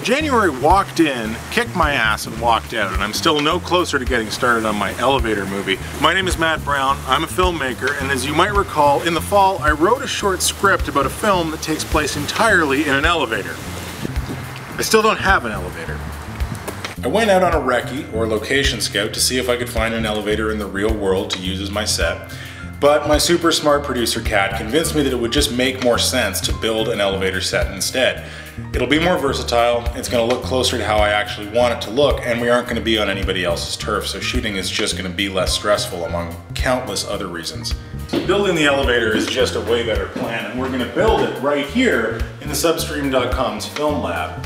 January walked in, kicked my ass, and walked out, and I'm still no closer to getting started on my elevator movie. My name is Matt Brown, I'm a filmmaker, and as you might recall, in the fall I wrote a short script about a film that takes place entirely in an elevator. I still don't have an elevator. I went out on a recce, or location scout, to see if I could find an elevator in the real world to use as my set. But my super smart producer Kat convinced me that it would just make more sense to build an elevator set instead. It'll be more versatile, it's going to look closer to how I actually want it to look, and we aren't going to be on anybody else's turf, so shooting is just going to be less stressful among countless other reasons. Building the elevator is just a way better plan, and we're going to build it right here in the Substream.com's film lab.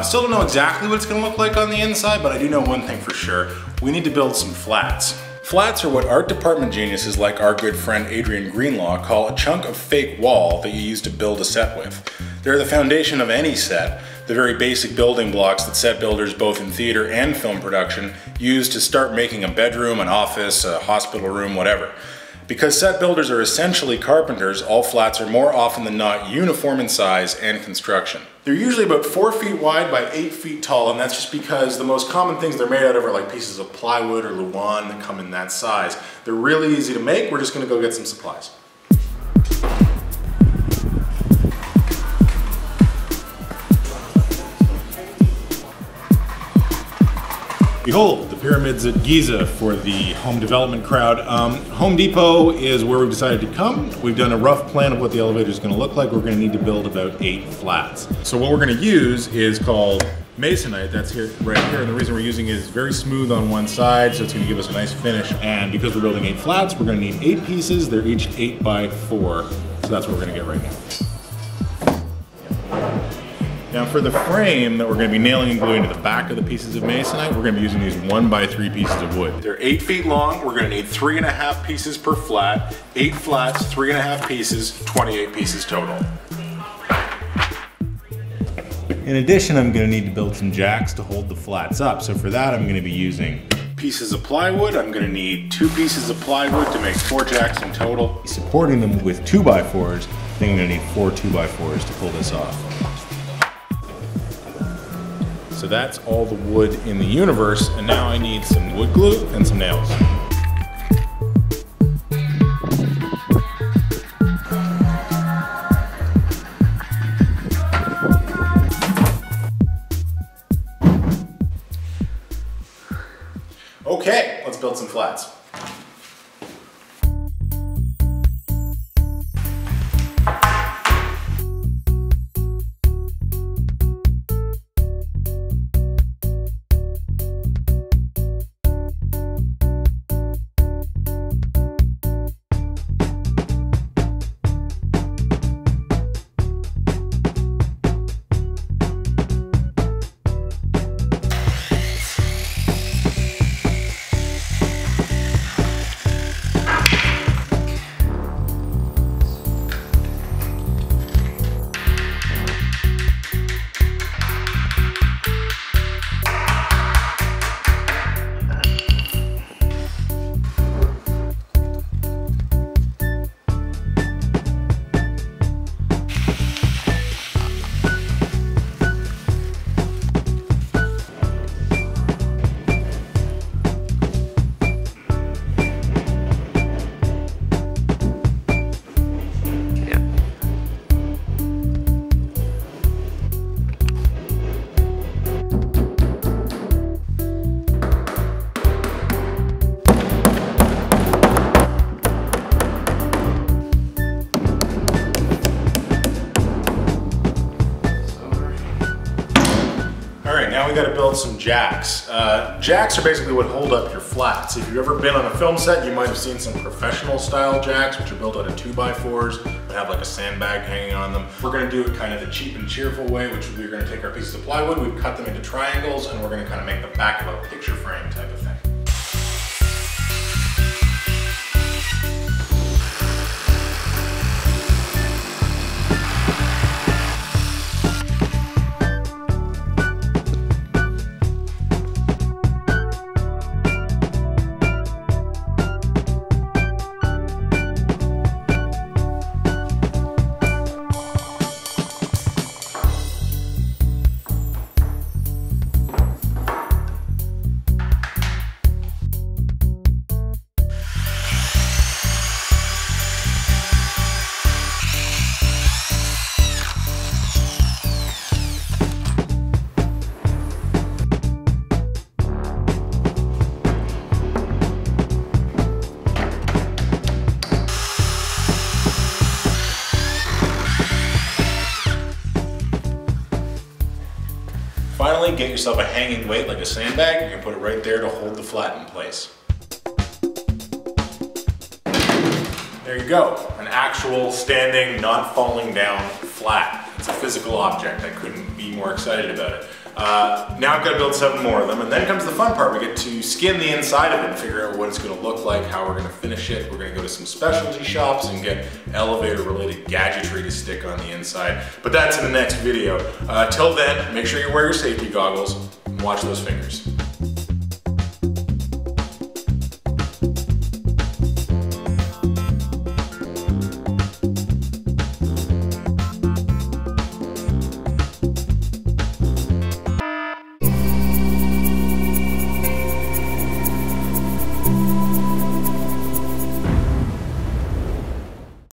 Still don't know exactly what it's going to look like on the inside, but I do know one thing for sure. We need to build some flats. Flats are what art department geniuses like our good friend Adrian Greenlaw call a chunk of fake wall that you use to build a set with. They're the foundation of any set, the very basic building blocks that set builders both in theater and film production use to start making a bedroom, an office, a hospital room, whatever. Because set builders are essentially carpenters, all flats are more often than not uniform in size and construction. They're usually about 4 feet wide by 8 feet tall, and that's just because the most common things they're made out of are like pieces of plywood or luan that come in that size. They're really easy to make. We're just gonna go get some supplies. Behold, the pyramids at Giza for the home development crowd. Home Depot is where we've decided to come. We've done a rough plan of what the elevator is going to look like. We're going to need to build about 8 flats. So what we're going to use is called Masonite. That's here, right here, and the reason we're using it is very smooth on one side, so it's going to give us a nice finish. And because we're building 8 flats, we're going to need 8 pieces. They're each 8 by 4, so that's what we're going to get right now. Now for the frame that we're going to be nailing and gluing to the back of the pieces of Masonite, we're going to be using these 1 by 3 pieces of wood. They're 8 feet long, we're going to need 3.5 pieces per flat, 8 flats, 3.5 pieces, 28 pieces total. In addition, I'm going to need to build some jacks to hold the flats up, so for that I'm going to be using pieces of plywood. I'm going to need 2 pieces of plywood to make 4 jacks in total. Supporting them with 2 by 4s, I think I'm going to need 4 2 by 4s to pull this off. So that's all the wood in the universe, and now I need some wood glue and some nails. Okay, let's build some flats. Now we got to build some jacks. Jacks are basically what hold up your flats. If you've ever been on a film set, you might have seen some professional style jacks, which are built out of 2 by 4s that have like a sandbag hanging on them. We're going to do it kind of the cheap and cheerful way, which we're going to take our pieces of plywood, we've cut them into triangles, and we're going to kind of make the back of a picture frame type of thing. get yourself a hanging weight like a sandbag. You can put it right there to hold the flat in place. There you go, an actual standing, not falling down flat. It's a physical object. I couldn't be more excited about it. Now I've got to build 7 more of them, and then comes the fun part. We get to skin the inside of it and figure out what it's going to look like, how we're going to finish it. We're going to go to some specialty shops and get elevator-related gadgetry to stick on the inside. But that's in the next video. Till then, make sure you wear your safety goggles and watch those fingers.